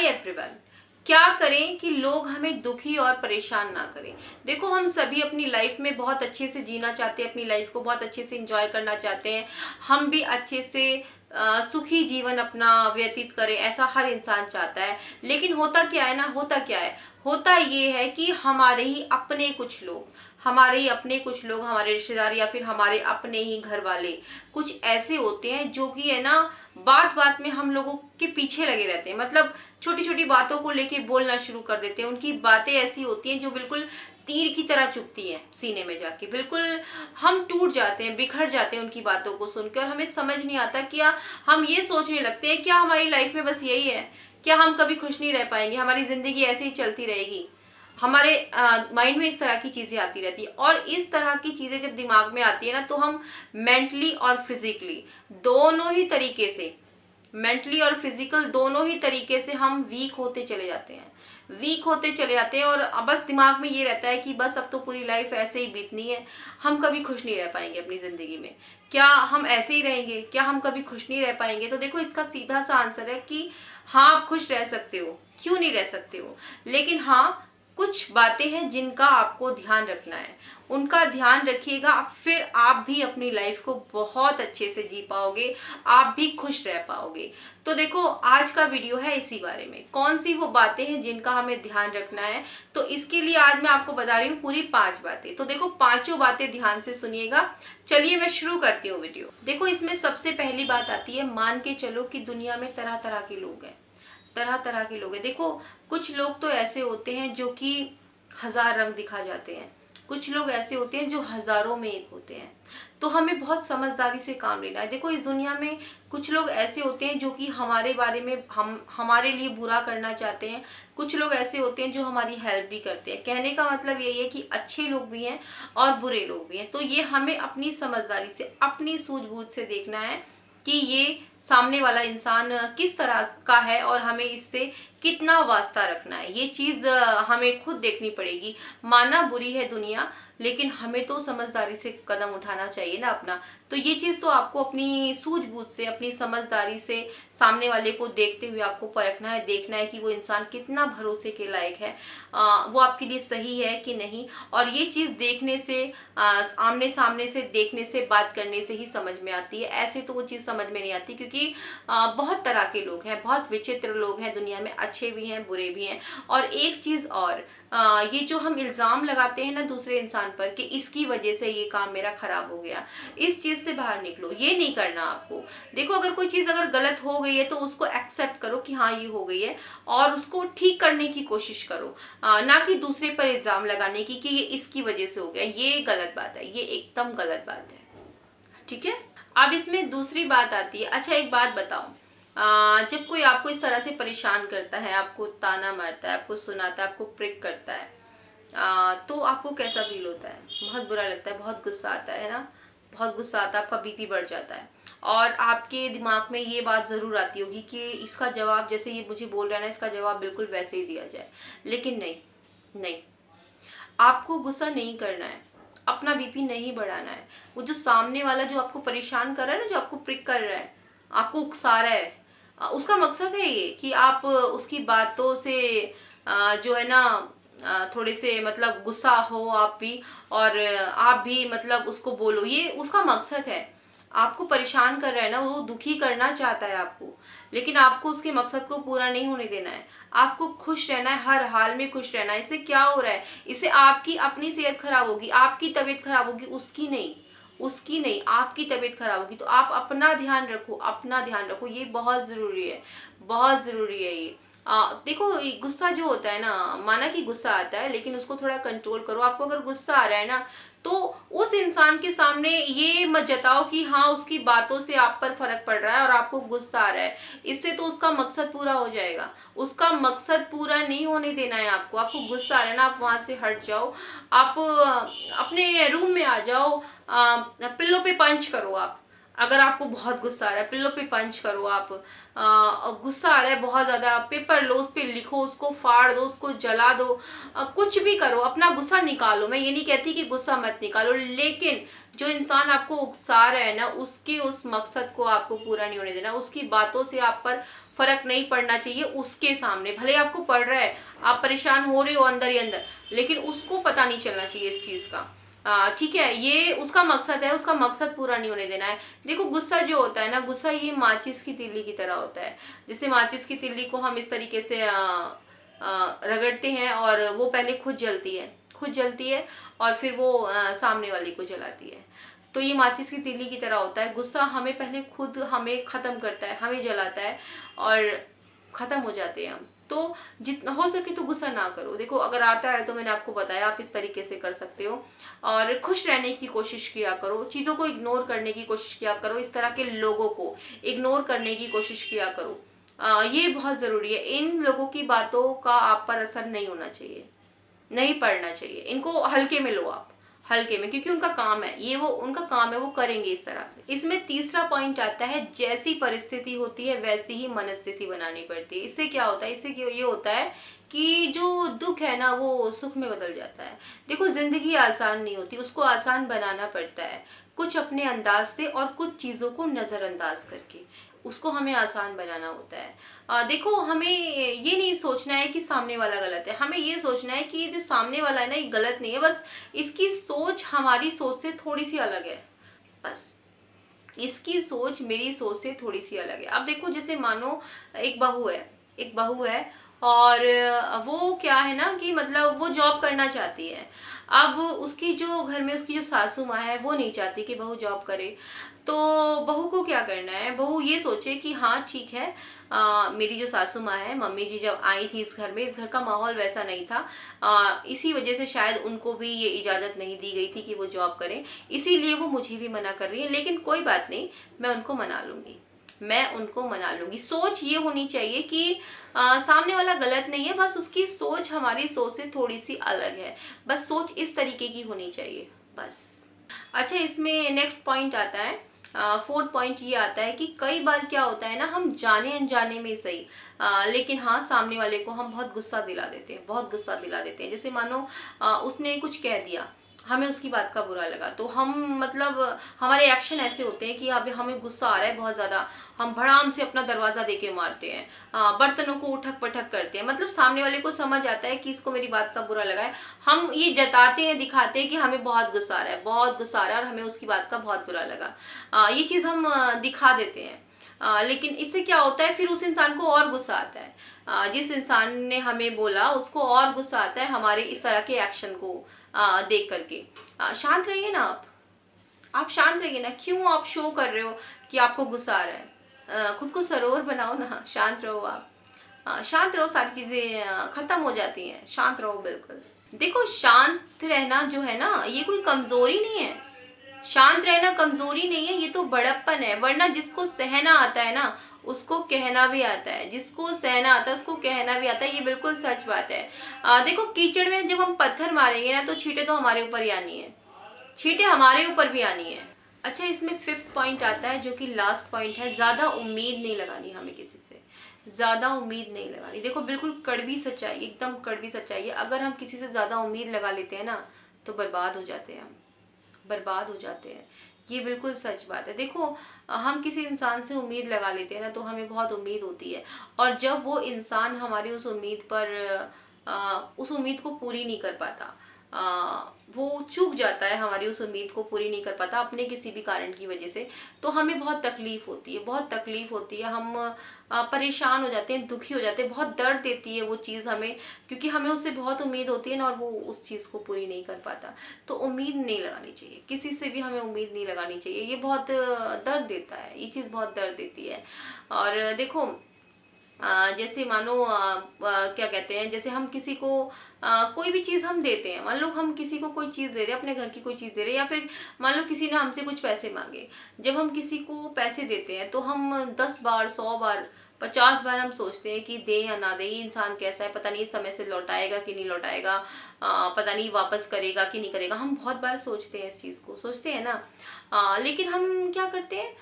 Hi everyone. क्या करें कि लोग हमें दुखी और परेशान ना करें। देखो, हम सभी अपनी लाइफ में बहुत अच्छे से जीना चाहते हैं, अपनी लाइफ को बहुत अच्छे से एंजॉय करना चाहते हैं। हम भी अच्छे से सुखी जीवन अपना व्यतीत करें, ऐसा हर इंसान चाहता है। लेकिन होता क्या है ना, होता ये है कि हमारे कुछ लोग, हमारे रिश्तेदार या फिर हमारे अपने ही घर वाले कुछ ऐसे होते हैं जो कि है ना, बात बात में हम लोगों के पीछे लगे रहते हैं। मतलब छोटी छोटी बातों को लेके बोलना शुरू कर देते हैं। उनकी बातें ऐसी होती हैं जो बिल्कुल तीर की तरह चुभती हैं सीने में जाके। बिल्कुल हम टूट जाते हैं, बिखर जाते हैं उनकी बातों को सुनकर। और हमें समझ नहीं आता, क्या हम ये सोचने लगते हैं क्या हमारी लाइफ में बस यही है, क्या हम कभी खुश नहीं रह पाएंगे, हमारी जिंदगी ऐसे ही चलती रहेगी। हमारे माइंड में इस तरह की चीजें आती रहती है। और इस तरह की चीजें जब दिमाग में आती है ना, तो हम मेंटली और फिजिकली दोनों ही तरीके से, मेंटली और फिजिकल दोनों ही तरीके से हम वीक होते चले जाते हैं, और बस दिमाग में ये रहता है कि बस अब तो पूरी लाइफ ऐसे ही बीतनी है, हम कभी खुश नहीं रह पाएंगे अपनी जिंदगी में। क्या हम ऐसे ही रहेंगे, क्या हम कभी खुश नहीं रह पाएंगे? तो देखो, इसका सीधा सा आंसर है कि हाँ, आप खुश रह सकते हो, क्यों नहीं रह सकते हो। लेकिन हाँ, कुछ बातें हैं जिनका आपको ध्यान रखना है, उनका ध्यान रखिएगा, फिर आप भी अपनी लाइफ को बहुत अच्छे से जी पाओगे, आप भी खुश रह पाओगे। तो देखो, आज का वीडियो है इसी बारे में, कौन सी वो बातें हैं जिनका हमें ध्यान रखना है। तो इसके लिए आज मैं आपको बता रही हूँ पूरी 5 बातें। तो देखो, पांचों बातें ध्यान से सुनिएगा। चलिए मैं शुरू करती हूँ वीडियो। देखो, इसमें सबसे पहली बात आती है, मान के चलो कि दुनिया में तरह तरह के लोग हैं, तरह तरह के लोग हैं। देखो, कुछ लोग तो ऐसे होते हैं जो कि 1000 रंग दिखा जाते हैं, कुछ लोग ऐसे होते हैं जो हजारों में एक होते हैं। तो हमें बहुत समझदारी से काम लेना है। देखो, इस दुनिया में कुछ लोग ऐसे होते हैं जो कि हमारे बारे में हमारे लिए बुरा करना चाहते हैं, कुछ लोग ऐसे होते हैं जो हमारी हेल्प भी करते हैं। कहने का मतलब यही है कि अच्छे लोग भी हैं और बुरे लोग भी हैं। तो ये हमें अपनी समझदारी से, अपनी सूझबूझ से देखना है कि ये सामने वाला इंसान किस तरह का है और हमें इससे कितना वास्ता रखना है। ये चीज हमें खुद देखनी पड़ेगी। माना बुरी है दुनिया, लेकिन हमें तो समझदारी से कदम उठाना चाहिए ना अपना। तो ये चीज तो आपको अपनी सूझबूझ से, अपनी समझदारी से सामने वाले को देखते हुए आपको परखना है, देखना है कि वो इंसान कितना भरोसे के लायक है, वो आपके लिए सही है कि नहीं। और ये चीज देखने से, आमने सामने से देखने से, बात करने से ही समझ में आती है। ऐसे तो वो चीज समझ में नहीं आती, क्योंकि बहुत तरह के लोग हैं, बहुत विचित्र लोग हैं दुनिया में, अच्छे भी हैं बुरे भी हैं। और एक चीज और, ये जो हम इल्जाम लगाते हैं ना दूसरे इंसान पर कि इसकी वजह से ये काम मेरा खराब हो गया, इस चीज से बाहर निकलो। ये नहीं करना आपको। देखो, अगर कोई चीज अगर गलत हो गई है तो उसको एक्सेप्ट करो कि हाँ, ये हो गई है, और उसको ठीक करने की कोशिश करो, ना कि दूसरे पर इल्जाम लगाने की कि ये इसकी वजह से हो गया। ये गलत बात है, ये एकदम गलत बात है। ठीक है। अब इसमें दूसरी बात आती है। अच्छा, एक बात बताओ, जब कोई आपको इस तरह से परेशान करता है, आपको ताना मारता है, आपको सुनाता है, आपको प्रिक करता है, तो आपको कैसा फील होता है? बहुत बुरा लगता है, बहुत गुस्सा आता है ना, बहुत गुस्सा आता है, आपका बीपी बढ़ जाता है। और आपके दिमाग में ये बात जरूर आती होगी कि इसका जवाब, जैसे ये मुझे बोल रहा है ना, इसका जवाब बिल्कुल वैसे ही दिया जाए। लेकिन नहीं, नहीं, आपको गुस्सा नहीं करना है, अपना बीपी नहीं बढ़ाना है। वो जो सामने वाला जो आपको परेशान कर रहा है ना, जो आपको प्रिक कर रहा है, आपको उकसा रहा है, उसका मकसद है ये कि आप उसकी बातों से जो है ना, थोड़े से मतलब गुस्सा हो आप भी, और आप भी मतलब उसको बोलो। ये उसका मकसद है, आपको परेशान कर रहा है ना, वो दुखी करना चाहता है आपको, लेकिन आपको उसके मकसद को पूरा नहीं होने देना है। आपको खुश रहना है, हर हाल में खुश रहना है। इससे क्या हो रहा है, इससे आपकी अपनी सेहत खराब होगी, आपकी तबीयत खराब होगी, उसकी नहीं, आपकी तबीयत खराब होगी। तो आप अपना ध्यान रखो, अपना ध्यान रखो, ये बहुत जरूरी है, बहुत जरूरी है ये। देखो, गुस्सा जो होता है ना, माना कि गुस्सा आता है, लेकिन उसको थोड़ा कंट्रोल करो। आपको अगर गुस्सा आ रहा है ना, तो उस इंसान के सामने ये मत जताओ कि हाँ, उसकी बातों से आप पर फर्क पड़ रहा है और आपको गुस्सा आ रहा है। इससे तो उसका मकसद पूरा हो जाएगा। उसका मकसद पूरा नहीं होने देना है आपको। आपको गुस्सा आ रहा है ना, आप वहां से हट जाओ, आप अपने रूम में आ जाओ, पिल्लो पे पंच करो आप। अगर आपको बहुत गुस्सा आ रहा है, पिल्लो पे पंच करो आप। गुस्सा आ रहा है बहुत ज्यादा, पेपर लो, उस पे लिखो, उसको फाड़ दो, उसको जला दो, कुछ भी करो, अपना गुस्सा निकालो। मैं ये नहीं कहती कि गुस्सा मत निकालो, लेकिन जो इंसान आपको उकसा रहा है ना, उसके उस मकसद को आपको पूरा नहीं होने देना, उसकी बातों से आप पर फर्क नहीं पड़ना चाहिए उसके सामने। भले आपको पड़ रहा है, आप परेशान हो रहे हो अंदर ही अंदर, लेकिन उसको पता नहीं चलना चाहिए इस चीज का। ठीक है, ये उसका मकसद है, उसका मकसद पूरा नहीं होने देना है। देखो गुस्सा जो होता है ना, गुस्सा ये माचिस की तीली की तरह होता है। जैसे माचिस की तीली को हम इस तरीके से रगड़ते हैं और वो पहले खुद जलती है, खुद जलती है और फिर वो सामने वाले को जलाती है। तो ये माचिस की तीली की तरह होता है। गुस्सा हमें पहले खुद हमें ख़त्म करता है, हमें जलाता है और ख़त्म हो जाते हैं हम। तो जितना हो सके तो गुस्सा ना करो। देखो अगर आता है तो मैंने आपको बताया आप इस तरीके से कर सकते हो, और खुश रहने की कोशिश किया करो, चीज़ों को इग्नोर करने की कोशिश किया करो, इस तरह के लोगों को इग्नोर करने की कोशिश किया करो। ये बहुत ज़रूरी है। इन लोगों की बातों का आप पर असर नहीं होना चाहिए, नहीं पढ़ना चाहिए। इनको हल्के में लो आप, हल्के में, क्योंकि उनका काम है ये, वो उनका काम है, वो करेंगे इस तरह से। इसमें तीसरा पॉइंट आता है, जैसी परिस्थिति होती है वैसी ही मनस्थिति बनानी पड़ती है। इससे क्या होता है, इससे ये होता है कि जो दुख है ना वो सुख में बदल जाता है। देखो जिंदगी आसान नहीं होती, उसको आसान बनाना पड़ता है, कुछ अपने अंदाज से और कुछ चीज़ों को नज़रअंदाज करके उसको हमें आसान बनाना होता है। देखो हमें ये नहीं सोचना है कि सामने वाला गलत है, हमें ये सोचना है कि जो सामने वाला है ना ये गलत नहीं है, बस इसकी सोच हमारी सोच से थोड़ी सी अलग है, बस इसकी सोच मेरी सोच से थोड़ी सी अलग है। अब देखो जैसे मानो एक बहू है, एक बहू है और वो क्या है ना कि मतलब वो जॉब करना चाहती है। अब उसकी जो घर में उसकी जो सासू माँ है वो नहीं चाहती कि बहू जॉब करे। तो बहू को क्या करना है, बहू ये सोचे कि हाँ ठीक है, मेरी जो सासू माँ है, मम्मी जी जब आई थी इस घर में, इस घर का माहौल वैसा नहीं था, इसी वजह से शायद उनको भी ये इजाज़त नहीं दी गई थी कि वो जॉब करें, इसीलिए वो मुझे भी मना कर रही है। लेकिन कोई बात नहीं, मैं उनको मना लूँगी, मैं उनको मना लूँगी। सोच ये होनी चाहिए कि सामने वाला गलत नहीं है, बस उसकी सोच हमारी सोच से थोड़ी सी अलग है, बस सोच इस तरीके की होनी चाहिए बस। अच्छा, इसमें नेक्स्ट पॉइंट आता है, फोर्थ पॉइंट ये आता है कि कई बार क्या होता है ना, हम जाने अनजाने में सही, लेकिन हाँ सामने वाले को हम बहुत गुस्सा दिला देते हैं, बहुत गुस्सा दिला देते हैं। जैसे मानो उसने कुछ कह दिया, हमें उसकी बात का बुरा लगा, तो हम मतलब हमारे एक्शन ऐसे होते हैं कि अभी हमें गुस्सा आ रहा है बहुत ज़्यादा, हम भड़ाम से अपना दरवाज़ा देके मारते हैं, बर्तनों को उठक पटक करते हैं। मतलब सामने वाले को समझ आता है कि इसको मेरी बात का बुरा लगा है, हम ये जताते हैं, दिखाते हैं कि हमें बहुत गुस्सा आ रहा है, बहुत गुस्सा आ रहा है और हमें उसकी बात का बहुत बुरा लगा। ये चीज़ हम दिखा देते हैं। लेकिन इससे क्या होता है, फिर उस इंसान को और गुस्सा आता है, जिस इंसान ने हमें बोला उसको और गुस्सा आता है हमारे इस तरह के एक्शन को देख करके। शांत रहिए ना आप शांत रहिए ना, क्यों आप शो कर रहे हो कि आपको गुस्सा आ रहा है? खुद को सरोवर बनाओ ना, शांत रहो आप, शांत रहो, सारी चीज़ें ख़त्म हो जाती हैं, शांत रहो बिल्कुल। देखो शांत रहना जो है ना ये कोई कमज़ोरी नहीं है, शांत रहना कमजोरी नहीं है, ये तो बड़प्पन है। वरना जिसको सहना आता है ना उसको कहना भी आता है, जिसको सहना आता है उसको कहना भी आता है, ये बिल्कुल सच बात है। देखो कीचड़ में जब हम पत्थर मारेंगे ना तो छींटे तो हमारे ऊपर ही आनी है, छींटे हमारे ऊपर भी आनी है। अच्छा, इसमें फिफ्थ पॉइंट आता है जो कि लास्ट पॉइंट है, ज़्यादा उम्मीद नहीं लगानी हमें किसी से, ज़्यादा उम्मीद नहीं लगानी। देखो बिल्कुल कड़वी सच्चाई, एकदम कड़वी सच्चाई है, अगर हम किसी से ज़्यादा उम्मीद लगा लेते हैं ना तो बर्बाद हो जाते हैं हम, बर्बाद हो जाते हैं, ये बिल्कुल सच बात है। देखो हम किसी इंसान से उम्मीद लगा लेते हैं ना तो हमें बहुत उम्मीद होती है, और जब वो इंसान हमारी उस उम्मीद पर उस उम्मीद को पूरी नहीं कर पाता, वो चूक जाता है, हमारी उस उम्मीद को पूरी नहीं कर पाता अपने किसी भी कारण की वजह से, तो हमें बहुत तकलीफ होती है, बहुत तकलीफ होती है, हम परेशान हो जाते हैं, दुखी हो जाते हैं, बहुत दर्द देती है वो चीज़ हमें, क्योंकि हमें उससे बहुत उम्मीद होती है ना और वो उस चीज़ को पूरी नहीं कर पाता। तो उम्मीद नहीं लगानी चाहिए, किसी से भी हमें उम्मीद नहीं लगानी चाहिए, ये बहुत दर्द देता है, ये चीज़ बहुत दर्द देती है। और देखो जैसे मानो क्या कहते हैं, जैसे हम किसी को कोई भी चीज़ हम देते हैं, मान लो हम किसी को कोई चीज़ दे रहे हैं, अपने घर की कोई चीज़ दे रहे हैं, या फिर मान लो किसी ने हमसे कुछ पैसे मांगे, जब हम किसी को पैसे देते हैं तो हम 10 बार 100 बार 50 बार हम सोचते हैं कि दे या ना दे, ये इंसान कैसा है, पता नहीं समय से लौटाएगा कि नहीं लौटाएगा, पता नहीं वापस करेगा कि नहीं करेगा, हम बहुत बार सोचते हैं, इस चीज़ को सोचते हैं ना। लेकिन हम क्या करते हैं,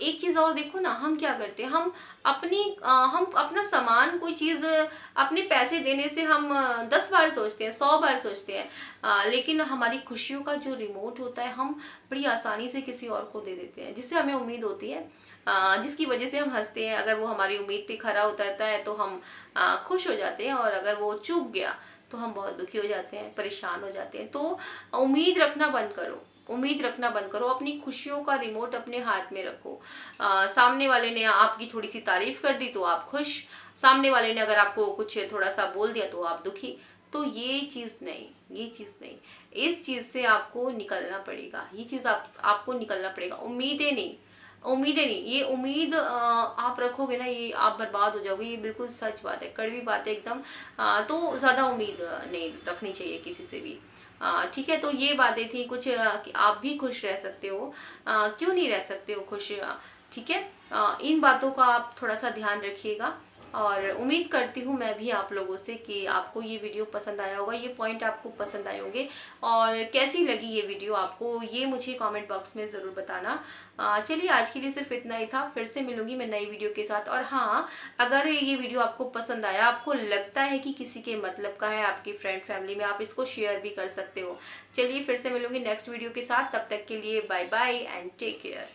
एक चीज़ और देखो ना, हम क्या करते हैं, हम हम अपना सामान कोई चीज़ अपने पैसे देने से हम 10 बार सोचते हैं, 100 बार सोचते हैं, लेकिन हमारी खुशियों का जो रिमोट होता है हम बड़ी आसानी से किसी और को दे देते हैं, जिससे हमें उम्मीद होती है जिसकी वजह से हम हंसते हैं। अगर वो हमारी उम्मीद पे खरा उतरता है तो हम खुश हो जाते हैं, और अगर वो चूक गया तो हम बहुत दुखी हो जाते हैं, परेशान हो जाते हैं। तो उम्मीद रखना बंद करो, उम्मीद रखना बंद करो। अपनी खुशियों का रिमोट अपने हाथ में रखो। सामने वाले ने आपकी थोड़ी सी तारीफ कर दी तो आप खुश, सामने वाले ने अगर आपको कुछ थोड़ा सा बोल दिया तो आप दुखी। तो ये चीज़ नहीं, ये चीज़ नहीं, इस चीज़ से आपको निकलना पड़ेगा। ये चीज़ आपको निकलना पड़ेगा। उम्मीदें नहीं, उम्मीदें नहीं, ये उम्मीद आप रखोगे ना, ये आप बर्बाद हो जाओगे। ये बिल्कुल सच बात है, कड़वी बात है एकदम। तो ज़्यादा उम्मीद नहीं रखनी चाहिए किसी से भी। ठीक है, तो ये बातें थी कुछ कि आप भी खुश रह सकते हो, क्यों नहीं रह सकते हो खुश। ठीक है, इन बातों का आप थोड़ा सा ध्यान रखिएगा। और उम्मीद करती हूँ मैं भी आप लोगों से कि आपको ये वीडियो पसंद आया होगा, ये पॉइंट आपको पसंद आए होंगे। और कैसी लगी ये वीडियो आपको, ये मुझे कमेंट बॉक्स में ज़रूर बताना। चलिए, आज के लिए सिर्फ इतना ही था। फिर से मिलूंगी मैं नई वीडियो के साथ। और हाँ, अगर ये वीडियो आपको पसंद आया, आपको लगता है कि किसी के मतलब का है आपकी फ्रेंड फैमिली में, आप इसको शेयर भी कर सकते हो। चलिए, फिर से मिलूंगी नेक्स्ट वीडियो के साथ। तब तक के लिए bye bye and take care.